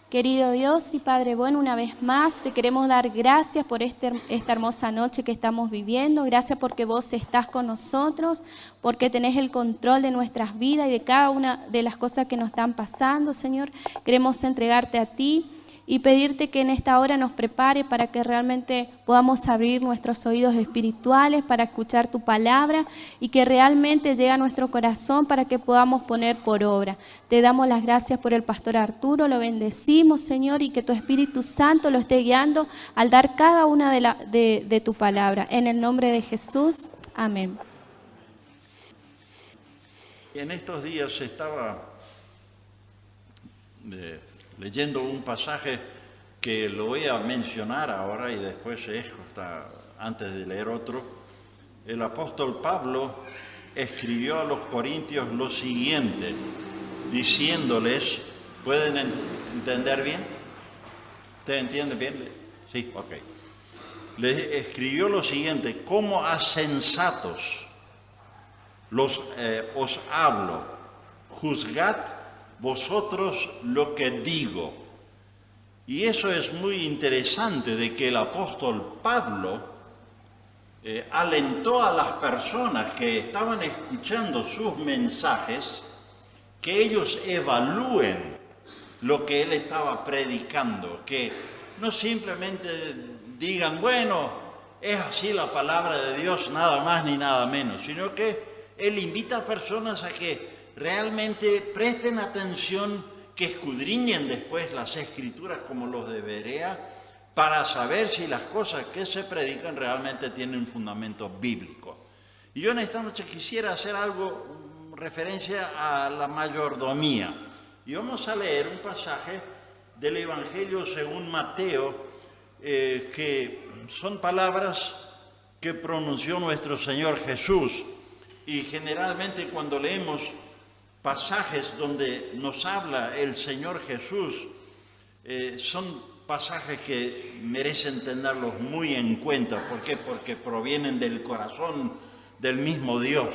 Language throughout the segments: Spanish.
Querido Dios y Padre bueno, una vez más te queremos dar gracias por esta hermosa noche que estamos viviendo. Gracias porque vos estás con nosotros, porque tenés el control de nuestras vidas y de cada una de las cosas que nos están pasando, Señor. Queremos entregarte a ti y pedirte que en esta hora nos prepare para que realmente podamos abrir nuestros oídos espirituales para escuchar tu palabra y que realmente llegue a nuestro corazón para que podamos poner por obra. Te damos las gracias por el pastor Arturo, lo bendecimos, Señor, y que tu Espíritu Santo lo esté guiando al dar cada una de tu palabra. En el nombre de Jesús, amén. En estos días estaba leyendo un pasaje que lo voy a mencionar ahora y después antes de leer otro. El apóstol Pablo escribió a los corintios lo siguiente, diciéndoles, ¿pueden entender bien? ¿Usted entiende bien? Sí, ok. Les escribió lo siguiente: como a sensatos os hablo, juzgad vosotros lo que digo. Y eso es muy interesante, de que el apóstol Pablo alentó a las personas que estaban escuchando sus mensajes que ellos evalúen lo que él estaba predicando, que no simplemente digan, bueno, es así la palabra de Dios, nada más ni nada menos, sino que él invita a personas a que realmente presten atención, que escudriñen después las Escrituras como los de Berea, para saber si las cosas que se predican realmente tienen un fundamento bíblico. Y yo en esta noche quisiera hacer algo, referencia a la mayordomía. Y vamos a leer un pasaje del Evangelio según Mateo, que son palabras que pronunció nuestro Señor Jesús. Y generalmente cuando leemos pasajes donde nos habla el Señor Jesús, son pasajes que merecen tenerlos muy en cuenta. ¿Por qué? Porque provienen del corazón del mismo Dios.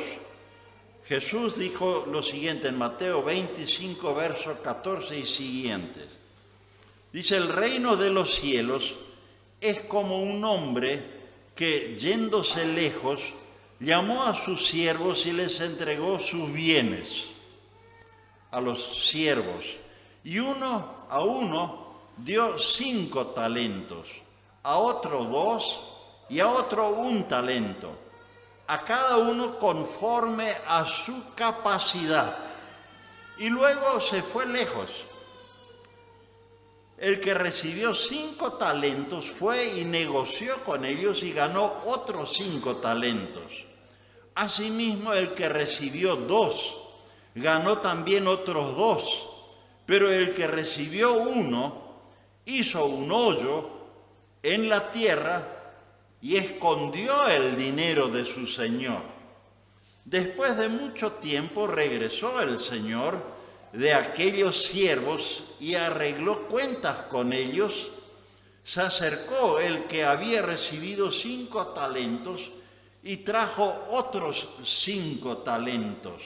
Jesús dijo lo siguiente en Mateo 25, versos 14 y siguientes. Dice, el reino de los cielos es como un hombre que, yéndose lejos, llamó a sus siervos y les entregó sus bienes a los siervos. Y a uno dio 5 talentos, a otro 2 y a otro 1 talento, a cada uno conforme a su capacidad. Y luego se fue lejos. El que recibió 5 talentos fue y negoció con ellos y ganó otros 5 talentos. Asimismo, el que recibió 2 ganó también otros 2, pero el que recibió 1 hizo un hoyo en la tierra y escondió el dinero de su señor. Después de mucho tiempo regresó el señor de aquellos siervos y arregló cuentas con ellos. Se acercó el que había recibido 5 talentos y trajo otros 5 talentos,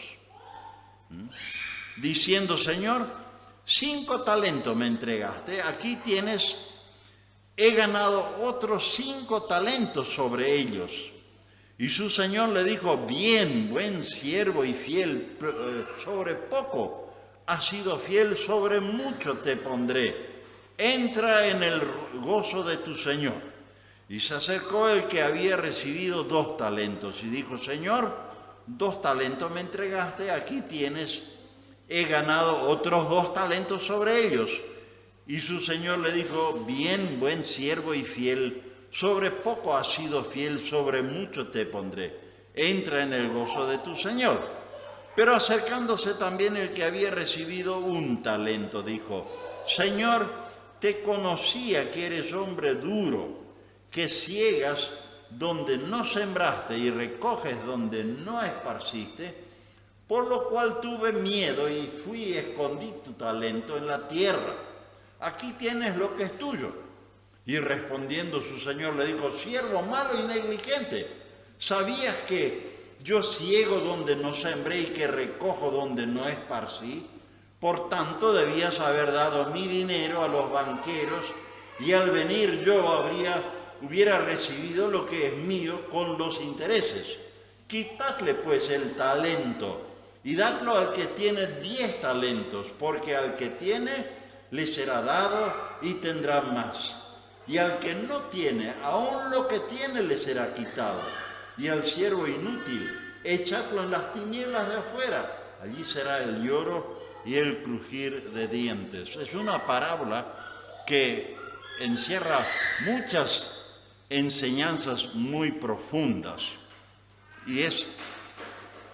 diciendo, Señor, 5 talentos me entregaste, aquí tienes, he ganado otros 5 talentos sobre ellos. Y su señor le dijo, bien, buen siervo y fiel, sobre poco has sido fiel, sobre mucho te pondré, entra en el gozo de tu señor. Y se acercó el que había recibido 2 talentos y dijo, Señor, 2 talentos me entregaste, aquí tienes, he ganado otros 2 talentos sobre ellos. Y su señor le dijo, bien, buen siervo y fiel, sobre poco has sido fiel, sobre mucho te pondré, entra en el gozo de tu señor. Pero acercándose también el que había recibido 1 talento, dijo, Señor, te conocía que eres hombre duro, que ciegas donde no sembraste y recoges donde no esparciste, por lo cual tuve miedo y fui y escondí tu talento en la tierra. Aquí tienes lo que es tuyo. Y respondiendo su señor le dijo, siervo malo y negligente, ¿sabías que yo ciego donde no sembré y que recojo donde no esparcí? Por tanto, debías haber dado mi dinero a los banqueros, y al venir yo hubiera recibido lo que es mío con los intereses. Quitadle pues el talento y dadlo al que tiene 10 talentos, porque al que tiene le será dado y tendrá más. Y al que no tiene, aún lo que tiene le será quitado. Y al siervo inútil, echadlo en las tinieblas de afuera. Allí será el lloro y el crujir de dientes. Es una parábola que encierra muchas enseñanzas muy profundas. Y es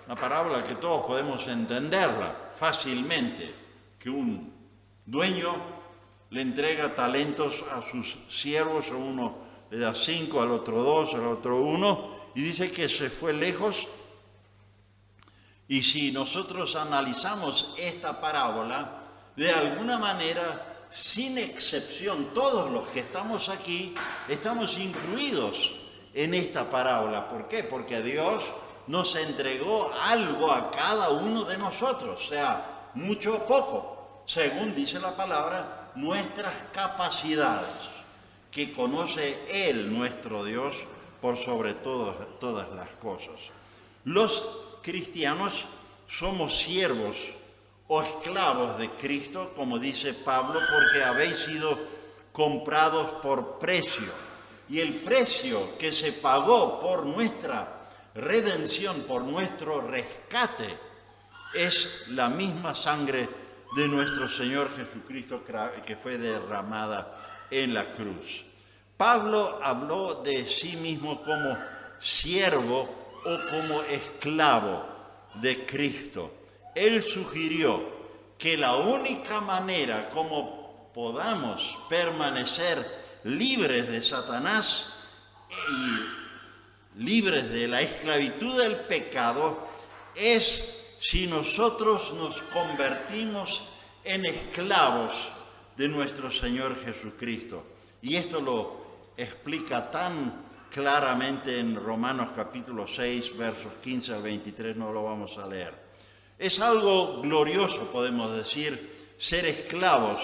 una parábola que todos podemos entenderla fácilmente, que un dueño le entrega talentos a sus siervos, a uno le da 5, al otro 2, al otro 1, y dice que se fue lejos. Y si nosotros analizamos esta parábola, de alguna manera, sin excepción, todos los que estamos aquí, estamos incluidos en esta parábola. ¿Por qué? Porque Dios nos entregó algo a cada uno de nosotros, sea mucho o poco, según dice la palabra, nuestras capacidades, que conoce Él, nuestro Dios, por sobre todas las cosas. Los cristianos somos siervos o esclavos de Cristo, como dice Pablo, porque habéis sido comprados por precio. Y el precio que se pagó por nuestra redención, por nuestro rescate, es la misma sangre de nuestro Señor Jesucristo que fue derramada en la cruz. Pablo habló de sí mismo como siervo o como esclavo de Cristo. Él sugirió que la única manera como podamos permanecer libres de Satanás y libres de la esclavitud del pecado es si nosotros nos convertimos en esclavos de nuestro Señor Jesucristo. Y esto lo explica tan claramente en Romanos capítulo 6, versos 15 al 23, no lo vamos a leer. Es algo glorioso, podemos decir, ser esclavos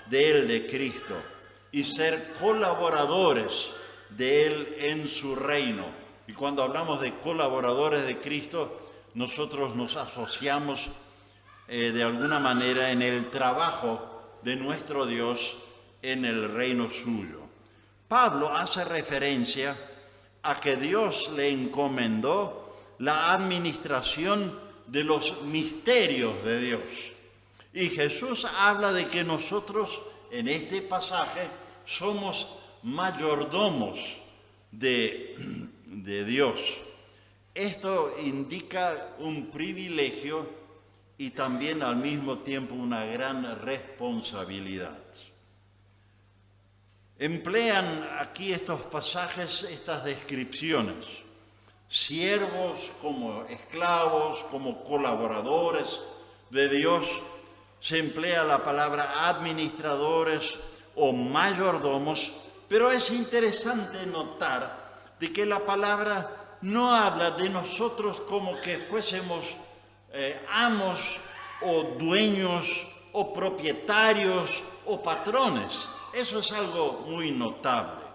de Él, de Cristo, y ser colaboradores de Él en su reino. Y cuando hablamos de colaboradores de Cristo, nosotros nos asociamos de alguna manera en el trabajo de nuestro Dios en el reino suyo. Pablo hace referencia a que Dios le encomendó la administración de los misterios de Dios. Y Jesús habla de que nosotros en este pasaje somos mayordomos de Dios. Esto indica un privilegio y también al mismo tiempo una gran responsabilidad. Emplean aquí estos pasajes, estas descripciones, siervos como esclavos, como colaboradores de Dios. Se emplea la palabra administradores o mayordomos, pero es interesante notar de que la palabra no habla de nosotros como que fuésemos amos o dueños o propietarios o patrones. Eso es algo muy notable.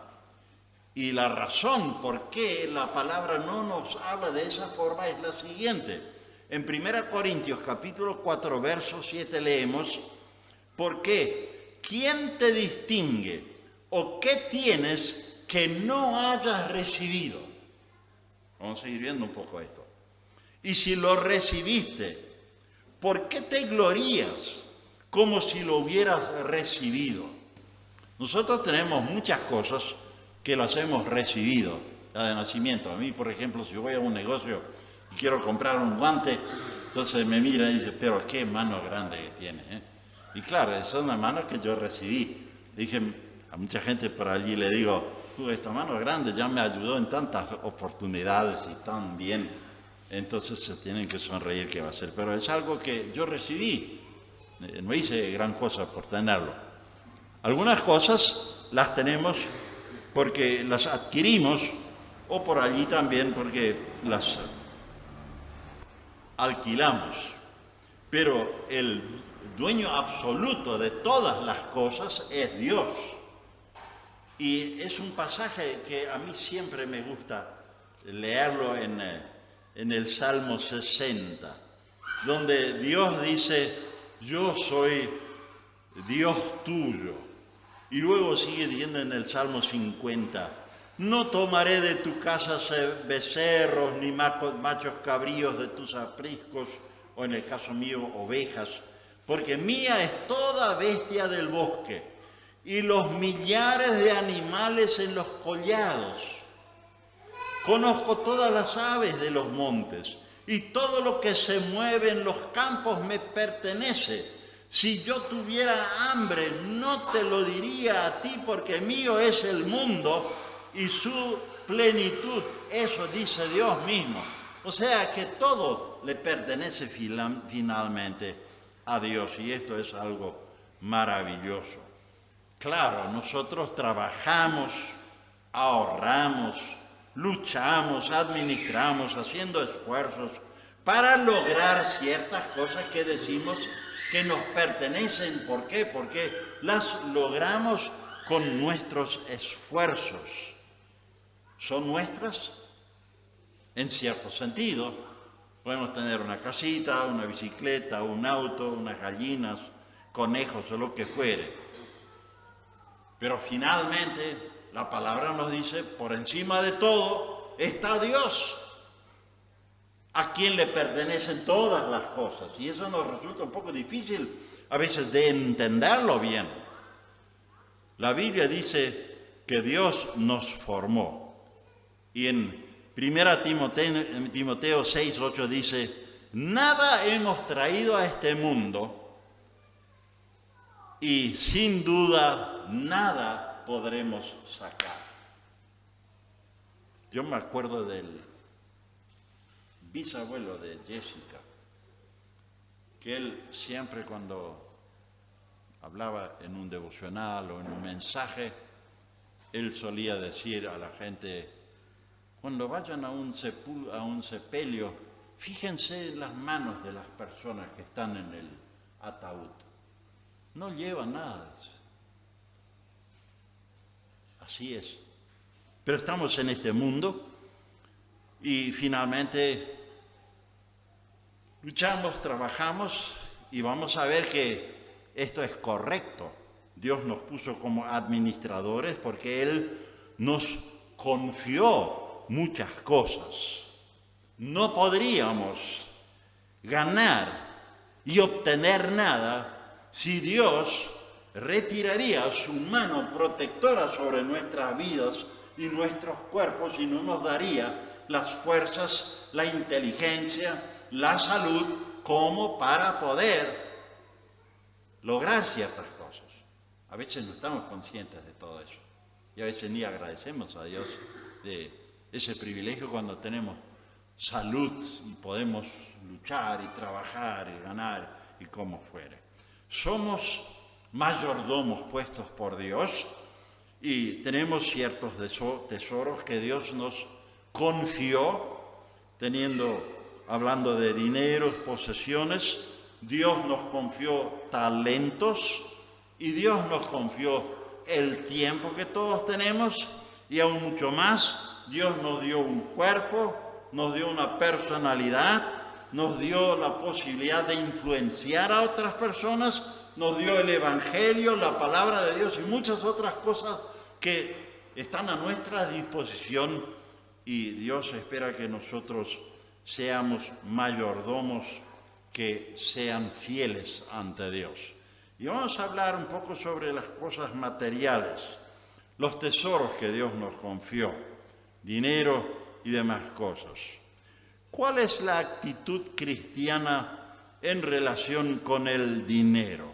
Y la razón por qué la palabra no nos habla de esa forma es la siguiente. En 1 Corintios capítulo 4, verso 7 leemos, ¿por qué? ¿Quién te distingue o qué tienes que no hayas recibido? Vamos a seguir viendo un poco esto. Y si lo recibiste, ¿por qué te glorías como si lo hubieras recibido? Nosotros tenemos muchas cosas que las hemos recibido ya de nacimiento. A mí, por ejemplo, si yo voy a un negocio y quiero comprar un guante, entonces me miran y dicen, pero qué mano grande que tiene, ¿eh? Y claro, esa es una mano que yo recibí. Dije a mucha gente por allí, le digo, esta mano grande ya me ayudó en tantas oportunidades y tan bien. Entonces se tienen que sonreír, ¿qué va a hacer? Pero es algo que yo recibí. No hice gran cosa por tenerlo. Algunas cosas las tenemos porque las adquirimos o por allí también porque las alquilamos. Pero el dueño absoluto de todas las cosas es Dios. Y es un pasaje que a mí siempre me gusta leerlo en el Salmo 60, donde Dios dice, yo soy Dios tuyo. Y luego sigue diciendo en el Salmo 50, no tomaré de tu casa becerros ni machos cabríos de tus apriscos, o en el caso mío, ovejas, porque mía es toda bestia del bosque y los millares de animales en los collados. Conozco todas las aves de los montes y todo lo que se mueve en los campos me pertenece. Si yo tuviera hambre, no te lo diría a ti, porque mío es el mundo y su plenitud. Eso dice Dios mismo. O sea que todo le pertenece finalmente a Dios, y esto es algo maravilloso. Claro, nosotros trabajamos, ahorramos, luchamos, administramos, haciendo esfuerzos para lograr ciertas cosas que decimos que nos pertenecen. ¿Por qué? Porque las logramos con nuestros esfuerzos. ¿Son nuestras? En cierto sentido. Podemos tener una casita, una bicicleta, un auto, unas gallinas, conejos o lo que fuere. Pero finalmente la palabra nos dice, por encima de todo está Dios, a quien le pertenecen todas las cosas. Y eso nos resulta un poco difícil a veces de entenderlo bien. La Biblia dice que Dios nos formó. Y en 1 Timoteo 6:8 dice, nada hemos traído a este mundo y sin duda nada podremos sacar. Yo me acuerdo del bisabuelo de Jessica, que él siempre cuando hablaba en un devocional o en un mensaje, él solía decir a la gente, cuando vayan a un sepelio, fíjense en las manos de las personas que están en el ataúd. No llevan nada. Así es. Pero estamos en este mundo y finalmente luchamos, trabajamos y vamos a ver que esto es correcto. Dios nos puso como administradores porque Él nos confió muchas cosas. No podríamos ganar y obtener nada si Dios retiraría su mano protectora sobre nuestras vidas y nuestros cuerpos y no nos daría las fuerzas, la inteligencia, la salud como para poder lograr ciertas cosas. A veces no estamos conscientes de todo eso y a veces ni agradecemos a Dios de ese privilegio cuando tenemos salud y podemos luchar y trabajar y ganar y como fuere. Somos mayordomos puestos por Dios y tenemos ciertos tesoros que Dios nos confió, hablando de dineros, posesiones. Dios nos confió talentos y Dios nos confió el tiempo que todos tenemos y aún mucho más. Dios nos dio un cuerpo, nos dio una personalidad, nos dio la posibilidad de influenciar a otras personas, nos dio el Evangelio, la palabra de Dios y muchas otras cosas que están a nuestra disposición y Dios espera que nosotros seamos mayordomos que sean fieles ante Dios. Y vamos a hablar un poco sobre las cosas materiales, los tesoros que Dios nos confió, dinero y demás cosas. ¿Cuál es la actitud cristiana en relación con el dinero?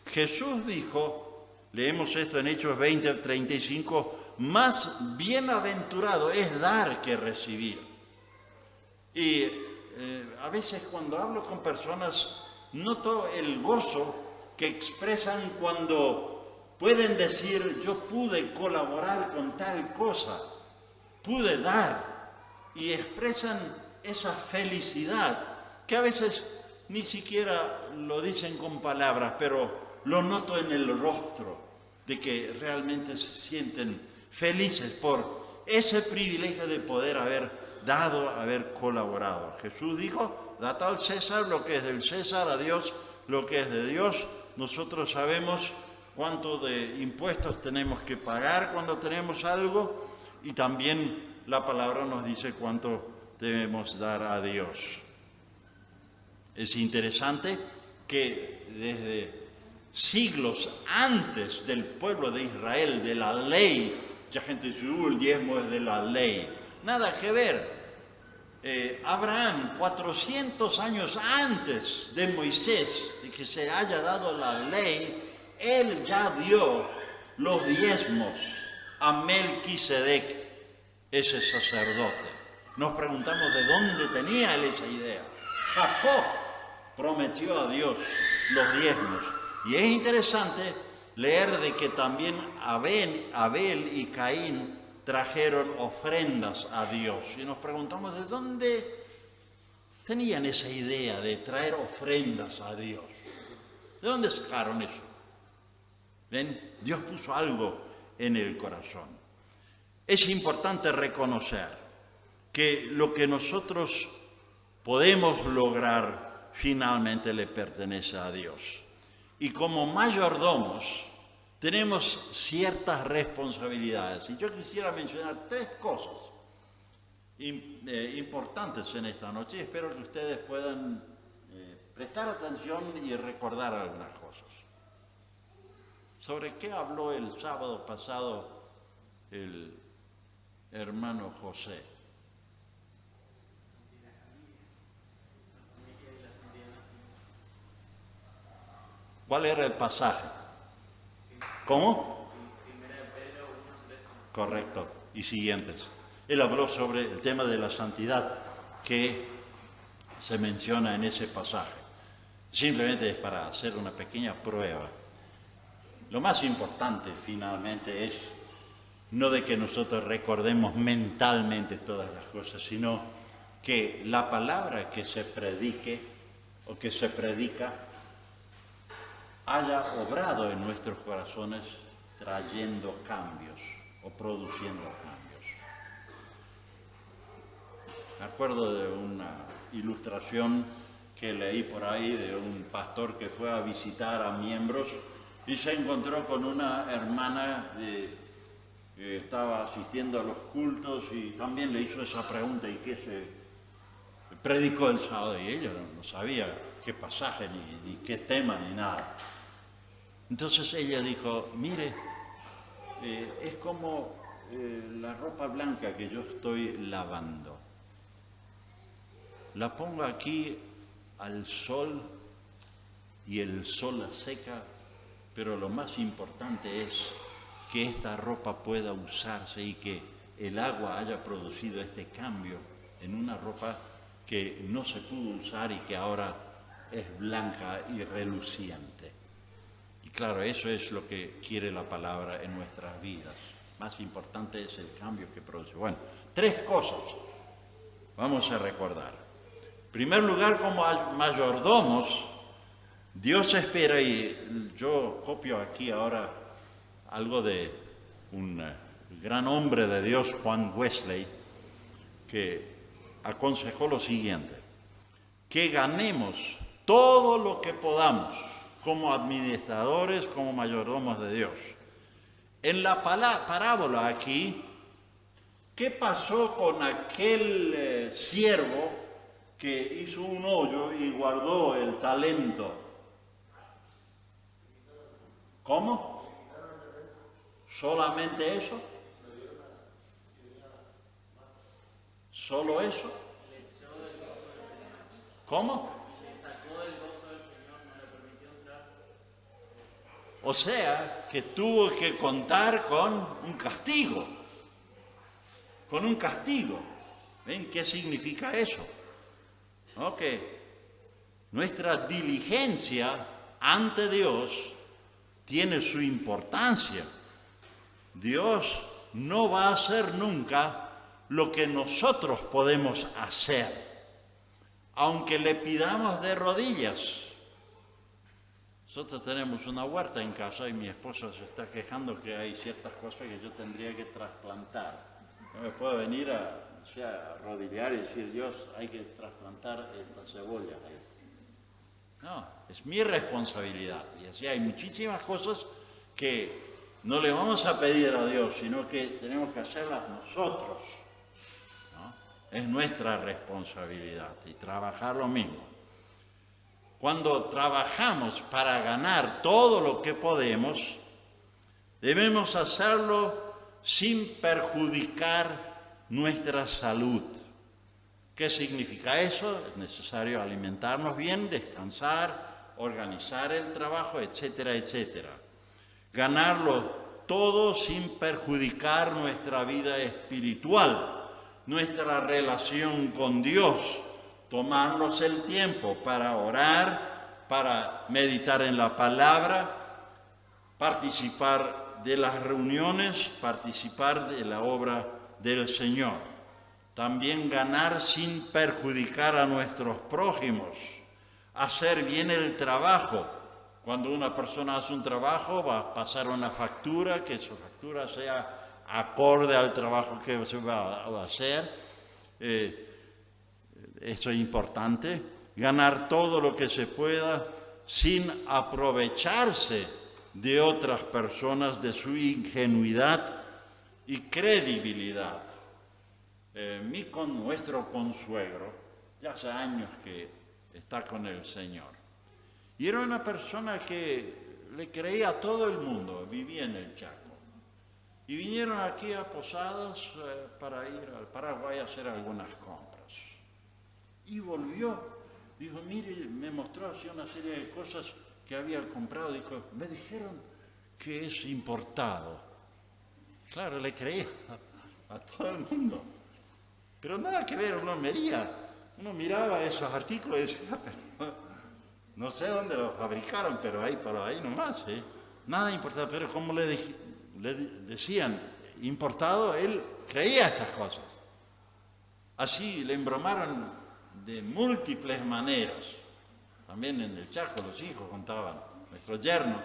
Jesús dijo, leemos esto en Hechos 20:35, más bienaventurado es dar que recibir. Y a veces cuando hablo con personas noto el gozo que expresan cuando pueden decir, yo pude colaborar con tal cosa, pude dar, y expresan esa felicidad que a veces ni siquiera lo dicen con palabras, pero lo noto en el rostro, de que realmente se sienten felices por ese privilegio de poder haber dado, haber colaborado. Jesús dijo, dad al César lo que es del César, a Dios lo que es de Dios. Nosotros sabemos cuánto de impuestos tenemos que pagar cuando tenemos algo, y también la palabra nos dice cuánto debemos dar a Dios. Es interesante que desde siglos antes del pueblo de Israel, de la ley, mucha gente dice, el diezmo es de la ley. Nada que ver. Abraham, 400 años antes de Moisés, de que se haya dado la ley, él ya dio los diezmos a Melquisedec, ese sacerdote. Nos preguntamos de dónde tenía él esa idea. Jacob prometió a Dios los diezmos. Y es interesante leer de que también Abel y Caín trajeron ofrendas a Dios. Y nos preguntamos de dónde tenían esa idea de traer ofrendas a Dios. ¿De dónde sacaron eso? ¿Ven? Dios puso algo en el corazón. Es importante reconocer que lo que nosotros podemos lograr finalmente le pertenece a Dios. Y como mayordomos tenemos ciertas responsabilidades. Y yo quisiera mencionar 3 cosas importantes en esta noche. Espero que ustedes puedan prestar atención y recordar algunas cosas. ¿Sobre qué habló el sábado pasado el hermano José? ¿Cuál era el pasaje? ¿Cómo? Correcto. Y siguientes. Él habló sobre el tema de la santidad que se menciona en ese pasaje. Simplemente es para hacer una pequeña prueba. Lo más importante finalmente es no de que nosotros recordemos mentalmente todas las cosas, sino que la palabra que se predique o que se predica haya obrado en nuestros corazones trayendo cambios o produciendo cambios. Me acuerdo de una ilustración que leí por ahí de un pastor que fue a visitar a miembros y se encontró con una hermana que estaba asistiendo a los cultos y también le hizo esa pregunta, ¿y qué se predicó el sábado? Y ella no sabía qué pasaje, ni qué tema, ni nada. Entonces ella dijo, mire, es como la ropa blanca que yo estoy lavando. La pongo aquí al sol y el sol la seca, pero lo más importante es que esta ropa pueda usarse y que el agua haya producido este cambio en una ropa que no se pudo usar y que ahora es blanca y reluciente. Y claro, eso es lo que quiere la palabra en nuestras vidas. Más importante es el cambio que produce. Bueno, 3 cosas vamos a recordar. En primer lugar, como mayordomos, Dios espera, y yo copio aquí ahora algo de un gran hombre de Dios, Juan Wesley, que aconsejó lo siguiente: que ganemos todo lo que podamos como administradores, como mayordomos de Dios. En la parábola aquí, ¿qué pasó con aquel siervo que hizo un hoyo y guardó el talento? ¿Cómo? ¿Solamente eso? ¿Solo eso? ¿Cómo? O sea, que tuvo que contar con un castigo. Con un castigo. ¿Ven qué significa eso? ¿No? Que nuestra diligencia ante Dios tiene su importancia. Dios no va a hacer nunca lo que nosotros podemos hacer. aunque le pidamos de rodillas. Nosotros tenemos una huerta en casa y mi esposa se está quejando que hay ciertas cosas que yo tendría que trasplantar. No me puedo venir a arrodillar y decir, Dios, hay que trasplantar esta cebolla ahí. No, es mi responsabilidad. Y así hay muchísimas cosas que no le vamos a pedir a Dios, sino que tenemos que hacerlas nosotros, ¿no? Es nuestra responsabilidad y trabajar lo mismo. Cuando trabajamos para ganar todo lo que podemos, debemos hacerlo sin perjudicar nuestra salud. ¿Qué significa eso? Es necesario alimentarnos bien, descansar, organizar el trabajo, etcétera, etcétera. Ganarlo todo sin perjudicar nuestra vida espiritual, nuestra relación con Dios. Tomarnos el tiempo para orar, para meditar en la palabra, participar de las reuniones, participar de la obra del Señor. También ganar sin perjudicar a nuestros prójimos, hacer bien el trabajo. Cuando una persona hace un trabajo, va a pasar una factura, que esa factura sea acorde al trabajo que se va a hacer. Eso es importante. Ganar todo lo que se pueda sin aprovecharse de otras personas, de su ingenuidad y credibilidad. Con nuestro consuegro, ya hace años que está con el Señor. Y era una persona que le creía a todo el mundo, vivía en el Chaco. Y vinieron aquí a Posadas para ir al Paraguay a hacer algunas compras. Y volvió, dijo, mire, me mostró así una serie de cosas que había comprado. Dijo, me dijeron que es importado. Claro, le creía a todo el mundo. Pero nada que ver, uno miraba esos artículos y decía, no sé dónde los fabricaron, pero ahí nomás, ¿eh? Nada importado, pero como le decían importado, él creía estas cosas. Así le embromaron de múltiples maneras. También en el Chaco los hijos contaban, nuestro yerno,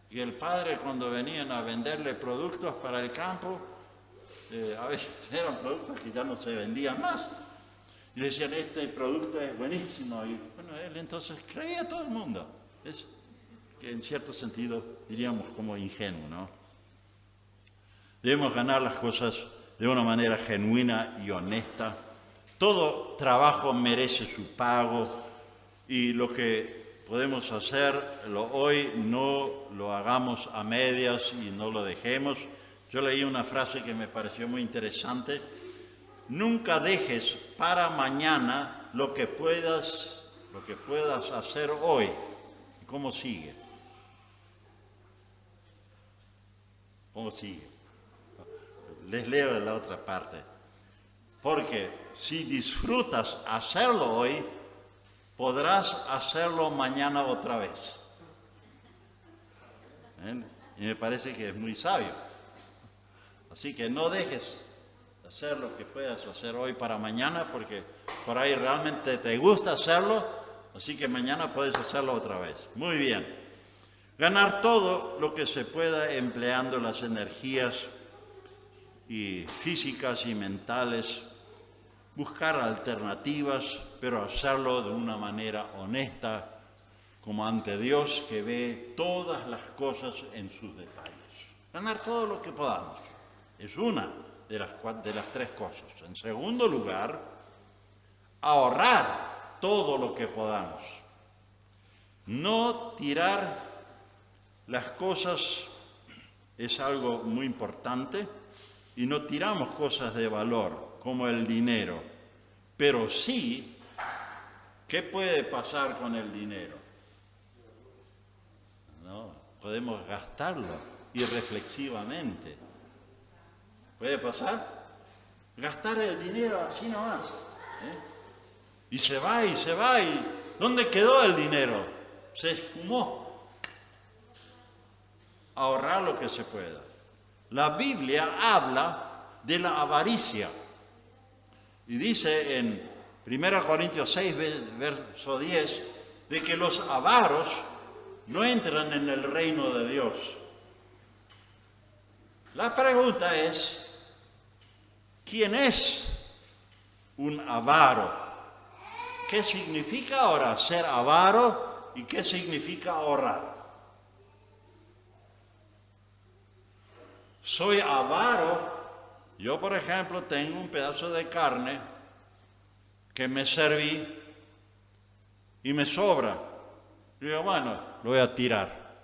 y el padre cuando venían a venderle productos para el campo, a veces eran productos que ya no se vendían más. Y le decían, este producto es buenísimo. Y bueno, él entonces creía a todo el mundo. Es que en cierto sentido diríamos como ingenuo, ¿no? Debemos ganar las cosas de una manera genuina y honesta. Todo trabajo merece su pago y lo que podemos hacerlo hoy no lo hagamos a medias y no lo dejemos. Yo leí una frase que me pareció muy interesante. Nunca dejes para mañana lo que puedas hacer hoy. ¿Cómo sigue? ¿Cómo sigue? Les leo de la otra parte. Porque si disfrutas hacerlo hoy, podrás hacerlo mañana otra vez. Y me parece que es muy sabio. Así que no dejes de hacer lo que puedas hacer hoy para mañana, porque por ahí realmente te gusta hacerlo, así que mañana puedes hacerlo otra vez. Muy bien. Ganar todo lo que se pueda empleando las energías y físicas y mentales, buscar alternativas, pero hacerlo de una manera honesta, como ante Dios que ve todas las cosas en sus detalles. Ganar todo lo que podamos. Es una de las tres cosas. En segundo lugar, ahorrar todo lo que podamos. No tirar las cosas es algo muy importante y no tiramos cosas de valor como el dinero. Pero sí, ¿qué puede pasar con el dinero? No, podemos gastarlo irreflexivamente. ¿Puede pasar? Gastar el dinero así nomás. Y se va, y ¿dónde quedó el dinero? Se esfumó. Ahorrar lo que se pueda. La Biblia habla de la avaricia. Y dice en 1 Corintios 6, verso 10, de que los avaros no entran en el reino de Dios. La pregunta es, ¿quién es un avaro? ¿Qué significa ahora ser avaro y qué significa ahorrar? Soy avaro. Yo, por ejemplo, tengo un pedazo de carne que me serví y me sobra. Y digo, bueno, lo voy a tirar,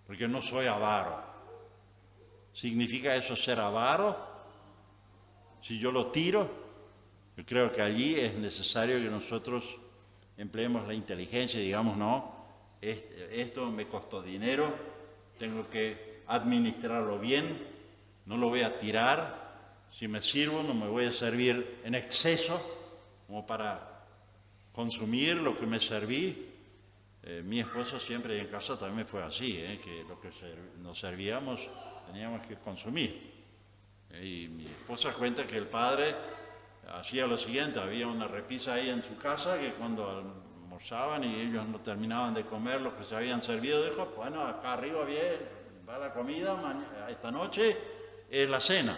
porque no soy avaro. ¿Significa eso ser avaro? Si yo lo tiro, yo creo que allí es necesario que nosotros empleemos la inteligencia y digamos, no, esto me costó dinero, tengo que administrarlo bien, no lo voy a tirar. Si me sirvo, no me voy a servir en exceso, como para consumir lo que me serví. Mi esposa siempre en casa también fue así, que lo que nos servíamos teníamos que consumir. Y mi esposa cuenta que el padre hacía lo siguiente: había una repisa ahí en su casa que cuando almorzaban y ellos no terminaban de comer lo que se habían servido, dijo, bueno, acá arriba bien, va la comida, esta noche es la cena.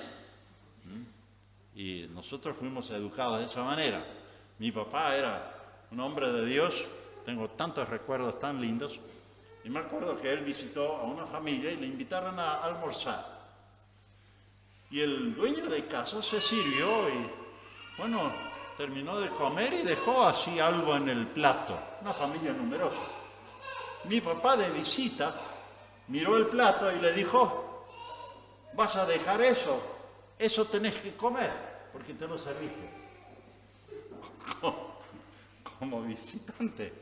Y nosotros fuimos educados de esa manera. Mi papá era un hombre de Dios, tengo tantos recuerdos tan lindos, y me acuerdo que él visitó a una familia y le invitaron a almorzar. Y el dueño de casa se sirvió y, bueno, terminó de comer y dejó así algo en el plato, una familia numerosa. Mi papá de visita miró el plato y le dijo, ¿vas a dejar eso? Eso tenés que comer, porque te lo serviste. Como visitante,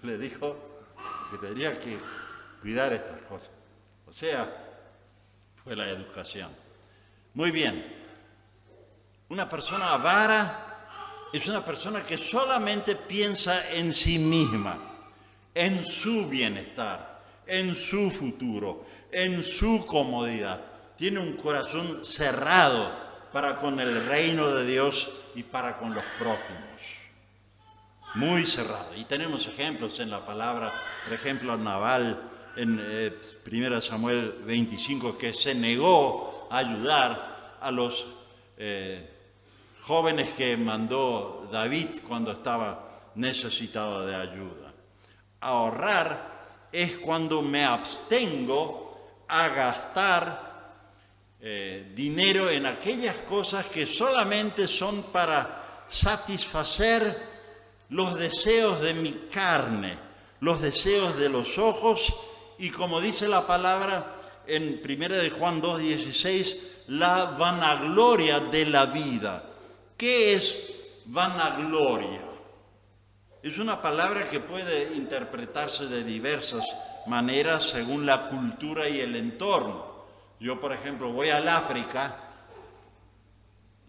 le dijo que tenía que cuidar estas cosas. O sea, fue la educación. Muy bien. Una persona avara es una persona que solamente piensa en sí misma, en su bienestar, en su futuro, en su comodidad. Tiene un corazón cerrado para con el reino de Dios y para con los prójimos. Muy cerrado. Y tenemos ejemplos en la palabra, por ejemplo, Nabal en 1 Samuel 25, que se negó a ayudar a los jóvenes que mandó David cuando estaba necesitado de ayuda. Ahorrar es cuando me abstengo a gastar dinero en aquellas cosas que solamente son para satisfacer los deseos de mi carne, los deseos de los ojos y, como dice la palabra en 1 de Juan 2:16, la vanagloria de la vida. ¿Qué es vanagloria? Es una palabra que puede interpretarse de diversas maneras según la cultura y el entorno. Yo, por ejemplo, voy al África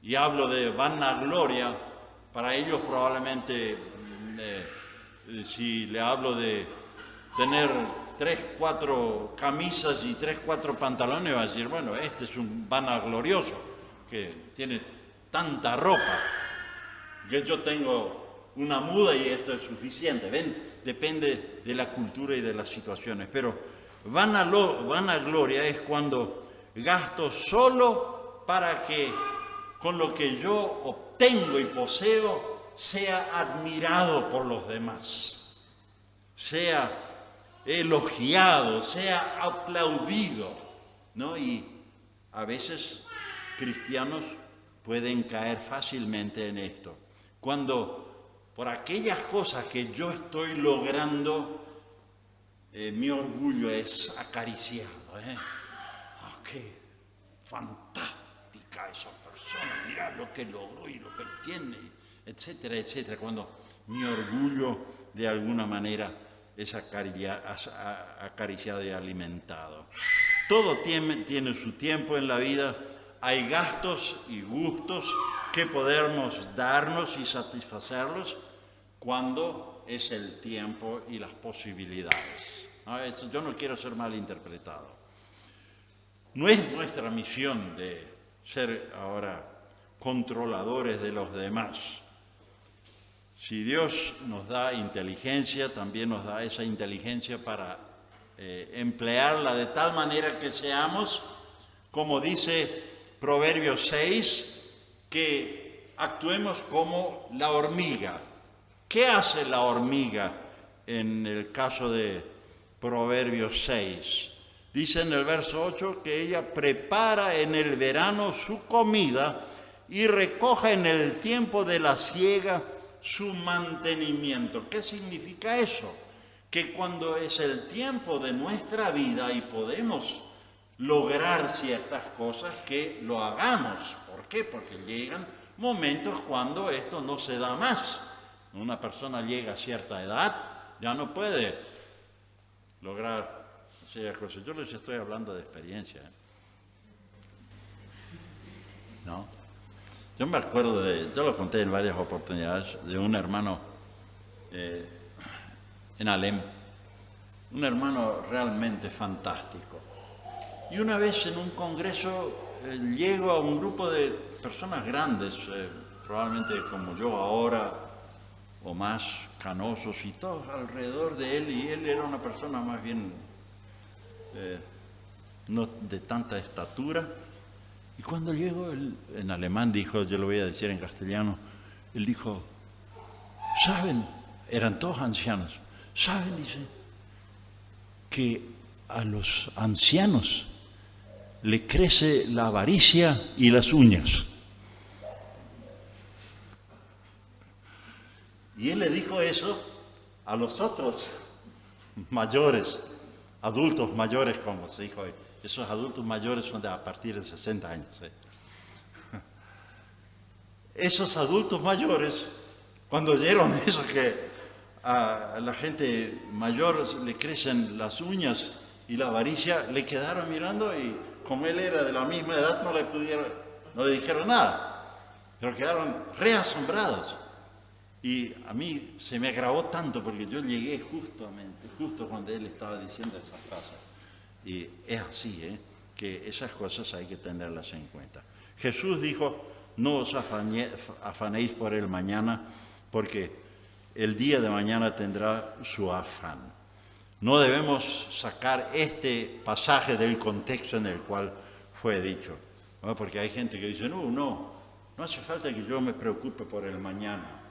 y hablo de vanagloria. Para ellos probablemente, si le hablo de tener 3, 4 camisas y 3, 4 pantalones, va a decir, bueno, este es un vanaglorioso, que tiene tanta ropa, que yo tengo una muda y esto es suficiente. ¿Ven? Depende de la cultura y de las situaciones. Pero vanagloria es cuando gasto solo para que con lo que yo obtengo y poseo sea admirado por los demás, sea elogiado, sea aplaudido, ¿no? Y a veces cristianos pueden caer fácilmente en esto. Cuando por aquellas cosas que yo estoy logrando, mi orgullo es acariciado. ¡Qué fantástica esa persona! Mira lo que logró y lo que tiene, etcétera, etcétera. Cuando mi orgullo de alguna manera es acariciado y alimentado. Todo tiene su tiempo en la vida. Hay gastos y gustos que podemos darnos y satisfacerlos cuando es el tiempo y las posibilidades. Yo no quiero ser malinterpretado. No es nuestra misión de ser ahora controladores de los demás. Si Dios nos da inteligencia, también nos da esa inteligencia para emplearla de tal manera que seamos, como dice Proverbios 6, que actuemos como la hormiga. ¿Qué hace la hormiga en el caso de Proverbios 6? Dice en el verso 8 que ella prepara en el verano su comida y recoge en el tiempo de la siega su mantenimiento. ¿Qué significa eso? Que cuando es el tiempo de nuestra vida y podemos lograr ciertas cosas, que lo hagamos. ¿Por qué? Porque llegan momentos cuando esto no se da más. Una persona llega a cierta edad, ya no puede lograr ciertas cosas. Yo les estoy hablando de experiencia, ¿no? Yo me acuerdo yo lo conté en varias oportunidades, de un hermano en Alem, un hermano realmente fantástico. Y una vez en un congreso llego a un grupo de personas grandes, probablemente como yo ahora, o más canosos, y todos alrededor de él, y él era una persona más bien no de tanta estatura. Y cuando llego, él en alemán dijo, yo lo voy a decir en castellano, él dijo, ¿saben? Eran todos ancianos. ¿Saben? Dice, que a los ancianos le crece la avaricia y las uñas. Y él le dijo eso a los otros mayores, adultos mayores, como se dijo hoy. Esos adultos mayores son de a partir de 60 años. Esos adultos mayores, cuando oyeron eso, que a la gente mayor le crecen las uñas y la avaricia, le quedaron mirando y como él era de la misma edad no le dijeron nada, pero quedaron reasombrados. Y a mí se me agravó tanto porque yo llegué justo cuando él estaba diciendo esa frase. Y es así, que esas cosas hay que tenerlas en cuenta. Jesús dijo, no os afanéis por el mañana, porque el día de mañana tendrá su afán. No debemos sacar este pasaje del contexto en el cual fue dicho, ¿no? Porque hay gente que dice, no hace falta que yo me preocupe por el mañana.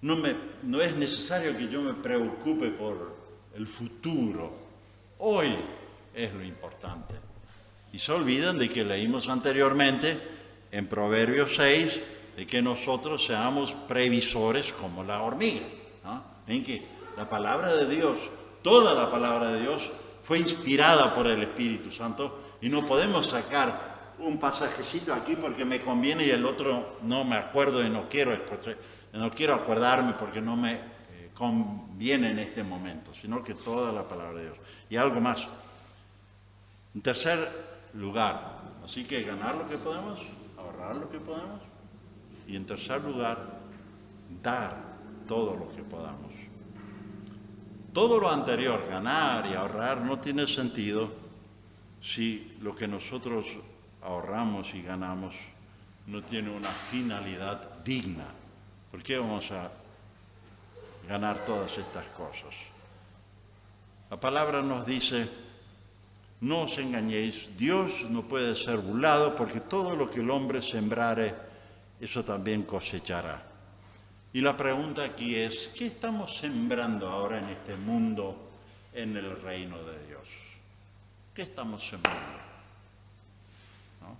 No es necesario que yo me preocupe por el futuro. Hoy es lo importante. Y se olvidan de que leímos anteriormente en Proverbios 6 de que nosotros seamos previsores como la hormiga, ¿no? En que la palabra de Dios, toda la palabra de Dios fue inspirada por el Espíritu Santo y no podemos sacar un pasajecito aquí porque me conviene y el otro no me acuerdo y no quiero acordarme porque no me conviene en este momento, sino que toda la palabra de Dios. Y algo más. En tercer lugar, así que ganar lo que podemos, ahorrar lo que podemos, y en tercer lugar, dar todo lo que podamos. Todo lo anterior, ganar y ahorrar, no tiene sentido si lo que nosotros ahorramos y ganamos no tiene una finalidad digna. ¿Por qué vamos a ganar todas estas cosas? La palabra nos dice, no os engañéis, Dios no puede ser burlado, porque todo lo que el hombre sembrare, eso también cosechará. Y la pregunta aquí es, ¿qué estamos sembrando ahora en este mundo, en el reino de Dios? ¿Qué estamos sembrando? ¿No?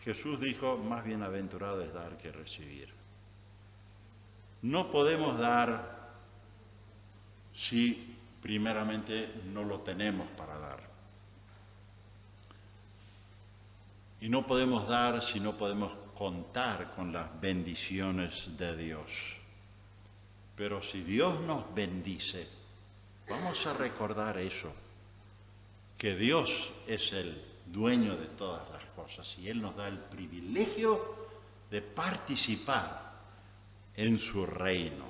Jesús dijo, más bienaventurado es dar que recibir. No podemos dar si primeramente no lo tenemos para dar. Y no podemos dar si no podemos contar con las bendiciones de Dios. Pero si Dios nos bendice, vamos a recordar eso, que Dios es el dueño de todas las cosas y Él nos da el privilegio de participar en su reino.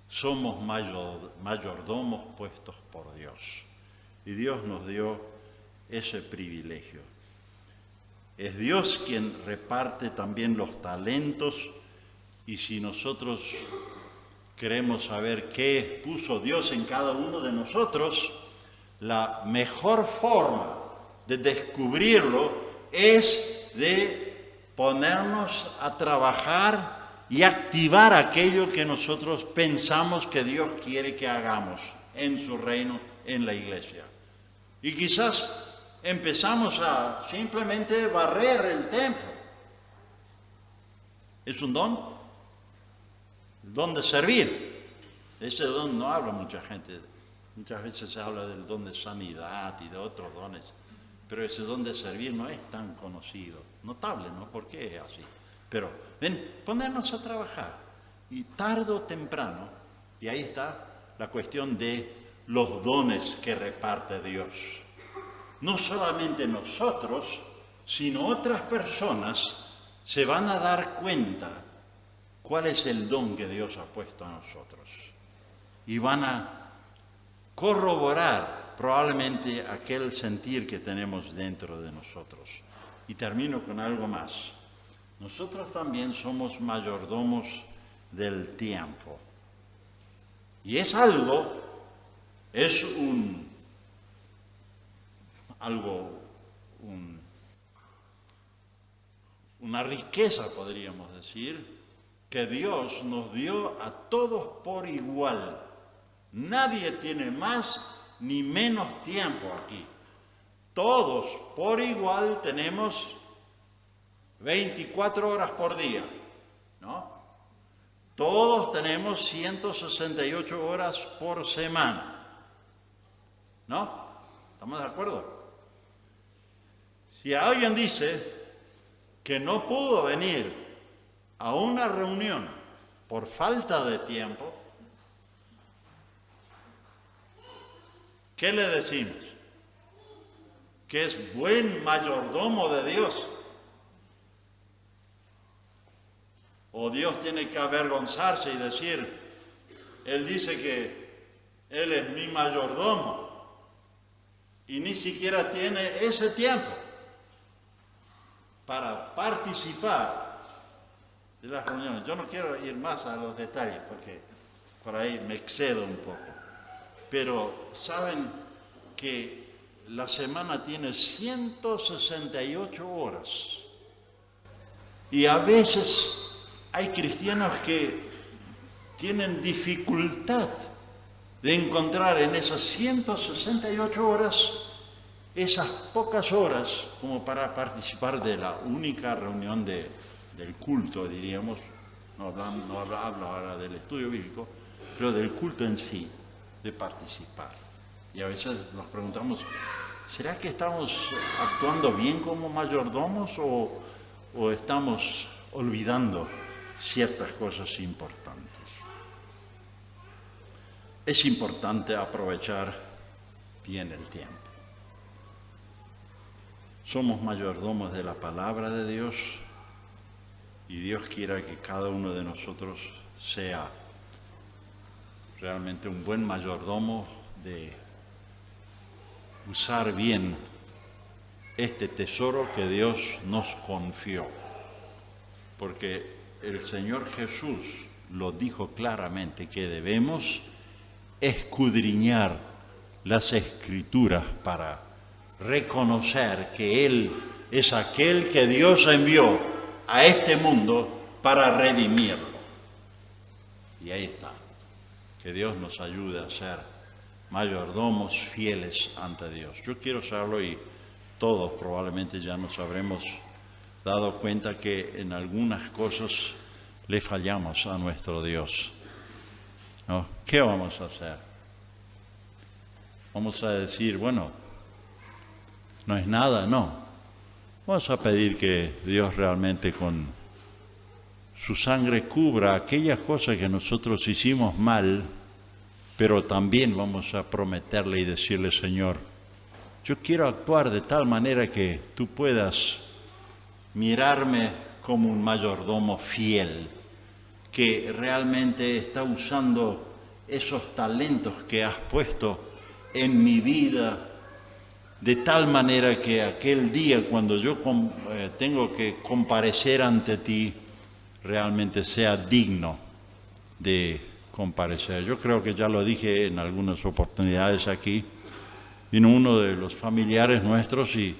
Somos mayordomos puestos por Dios y Dios nos dio ese privilegio. Es Dios quien reparte también los talentos, y si nosotros queremos saber qué puso Dios en cada uno de nosotros, la mejor forma de descubrirlo es de ponernos a trabajar y activar aquello que nosotros pensamos que Dios quiere que hagamos en su reino, en la iglesia. Y quizás empezamos a simplemente barrer el templo. Es un don, el don de servir. Ese don no habla mucha gente. Muchas veces se habla del don de sanidad y de otros dones, pero ese don de servir no es tan conocido. Notable, ¿no? ¿Por qué es así? Pero, ponernos a trabajar, y tarde o temprano, y ahí está la cuestión de los dones que reparte Dios. No solamente nosotros, sino otras personas se van a dar cuenta cuál es el don que Dios ha puesto a nosotros. Y van a corroborar probablemente aquel sentir que tenemos dentro de nosotros. Y termino con algo más. Nosotros también somos mayordomos del tiempo. Y es una riqueza, podríamos decir, que Dios nos dio a todos por igual. Nadie tiene más ni menos tiempo aquí. Todos por igual tenemos 24 horas por día, ¿no? Todos tenemos 168 horas por semana, ¿no? ¿Estamos de acuerdo? Si alguien dice que no pudo venir a una reunión por falta de tiempo, ¿qué le decimos? Que es buen mayordomo de Dios. O Dios tiene que avergonzarse y decir, Él dice que Él es mi mayordomo y ni siquiera tiene ese tiempo para participar de las reuniones. Yo no quiero ir más a los detalles porque por ahí me excedo un poco. Pero saben que la semana tiene 168 horas. Y a veces hay cristianos que tienen dificultad de encontrar en esas 168 horas esas pocas horas como para participar de la única reunión del culto, diríamos. No hablo ahora del estudio bíblico, pero del culto en sí, de participar. Y a veces nos preguntamos, ¿será que estamos actuando bien como mayordomos o estamos olvidando ciertas cosas importantes? Es importante aprovechar bien el tiempo. Somos mayordomos de la palabra de Dios y Dios quiera que cada uno de nosotros sea realmente un buen mayordomo de usar bien este tesoro que Dios nos confió. Porque el Señor Jesús lo dijo claramente que debemos escudriñar las Escrituras para reconocer que Él es aquel que Dios envió a este mundo para redimirlo. Y ahí está. Que Dios nos ayude a ser mayordomos fieles ante Dios. Yo quiero serlo y todos probablemente ya nos habremos dado cuenta que en algunas cosas le fallamos a nuestro Dios, ¿no? ¿Qué vamos a hacer? Vamos a decir, bueno, no es nada, no. Vamos a pedir que Dios realmente con su sangre cubra aquellas cosas que nosotros hicimos mal, pero también vamos a prometerle y decirle, Señor, yo quiero actuar de tal manera que tú puedas mirarme como un mayordomo fiel, que realmente está usando esos talentos que has puesto en mi vida de tal manera que aquel día cuando yo tengo que comparecer ante ti, realmente sea digno de comparecer. Yo creo que ya lo dije en algunas oportunidades aquí. Vino uno de los familiares nuestros y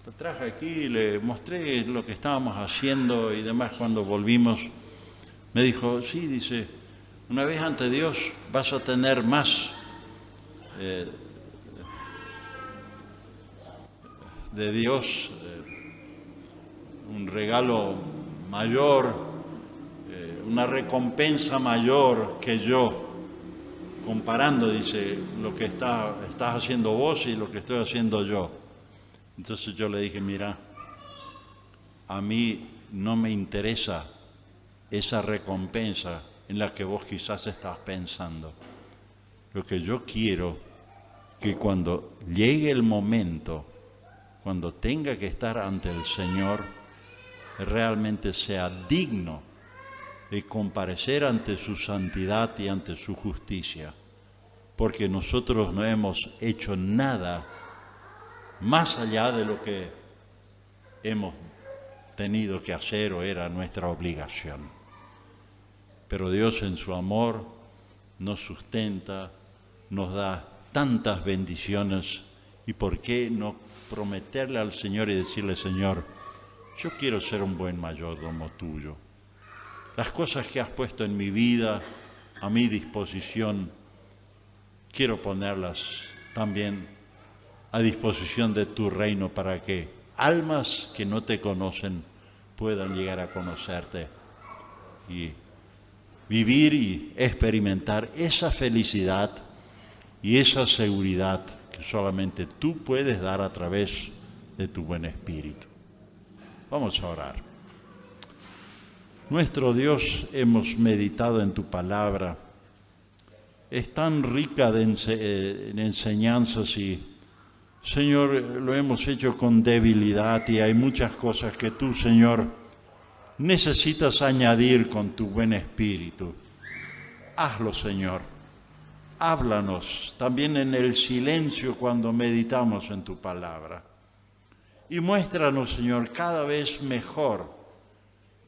lo traje aquí y le mostré lo que estábamos haciendo y demás. Cuando volvimos, me dijo, sí, dice, una vez ante Dios vas a tener más de Dios, un regalo mayor, una recompensa mayor que yo, comparando, dice, lo que estás haciendo vos y lo que estoy haciendo yo. Entonces yo le dije, mira, a mí no me interesa esa recompensa en la que vos quizás estás pensando. Lo que yo quiero que cuando llegue el momento, cuando tenga que estar ante el Señor, realmente sea digno de comparecer ante su santidad y ante su justicia, porque nosotros no hemos hecho nada más allá de lo que hemos tenido que hacer o era nuestra obligación. Pero Dios en su amor nos sustenta, nos da tantas bendiciones, y por qué no prometerle al Señor y decirle, Señor, yo quiero ser un buen mayordomo tuyo. Las cosas que has puesto en mi vida, a mi disposición, quiero ponerlas también a disposición de tu reino para que almas que no te conocen puedan llegar a conocerte y vivir y experimentar esa felicidad y esa seguridad que solamente tú puedes dar a través de tu buen espíritu. Vamos a orar. Nuestro Dios, hemos meditado en tu palabra. Es tan rica en enseñanzas y, Señor, lo hemos hecho con debilidad y hay muchas cosas que tú, Señor, necesitas añadir con tu buen espíritu. Hazlo, Señor. Háblanos también en el silencio cuando meditamos en tu palabra. Y muéstranos, Señor, cada vez mejor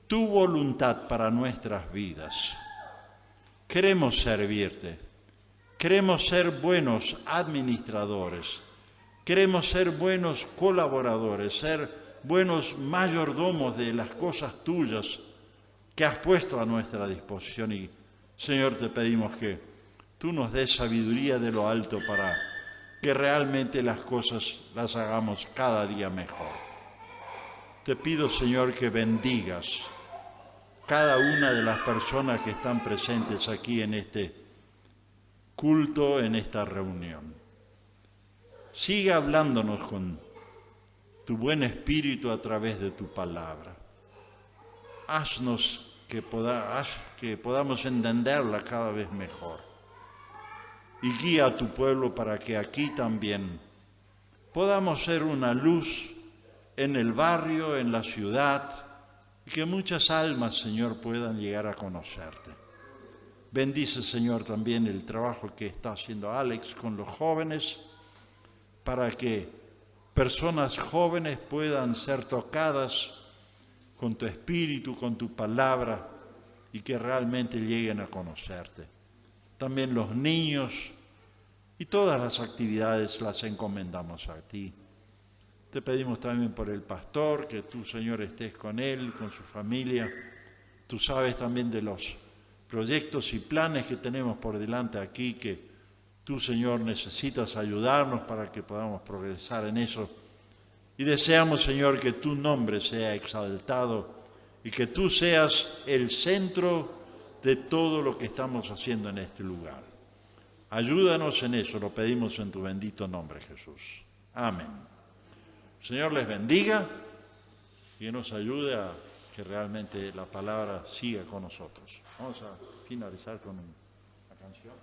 tu voluntad para nuestras vidas. Queremos servirte, queremos ser buenos administradores, queremos ser buenos colaboradores, ser buenos mayordomos de las cosas tuyas que has puesto a nuestra disposición. Y, Señor, te pedimos que tú nos des sabiduría de lo alto para que realmente las cosas las hagamos cada día mejor. Te pido, Señor, que bendigas cada una de las personas que están presentes aquí en este culto, en esta reunión. Sigue hablándonos con tu buen espíritu a través de tu palabra. Haznos que podamos entenderla cada vez mejor. Y guía a tu pueblo para que aquí también podamos ser una luz en el barrio, en la ciudad, y que muchas almas, Señor, puedan llegar a conocerte. Bendice, Señor, también el trabajo que está haciendo Alex con los jóvenes, para que personas jóvenes puedan ser tocadas con tu espíritu, con tu palabra, y que realmente lleguen a conocerte. También los niños y todas las actividades las encomendamos a ti. Te pedimos también por el pastor, que tú, Señor, estés con él, con su familia. Tú sabes también de los proyectos y planes que tenemos por delante aquí, que tú, Señor, necesitas ayudarnos para que podamos progresar en eso. Y deseamos, Señor, que tu nombre sea exaltado y que tú seas el centro de todo lo que estamos haciendo en este lugar. Ayúdanos en eso, lo pedimos en tu bendito nombre, Jesús. Amén. El Señor les bendiga y nos ayude a que realmente la palabra siga con nosotros. Vamos a finalizar con una canción.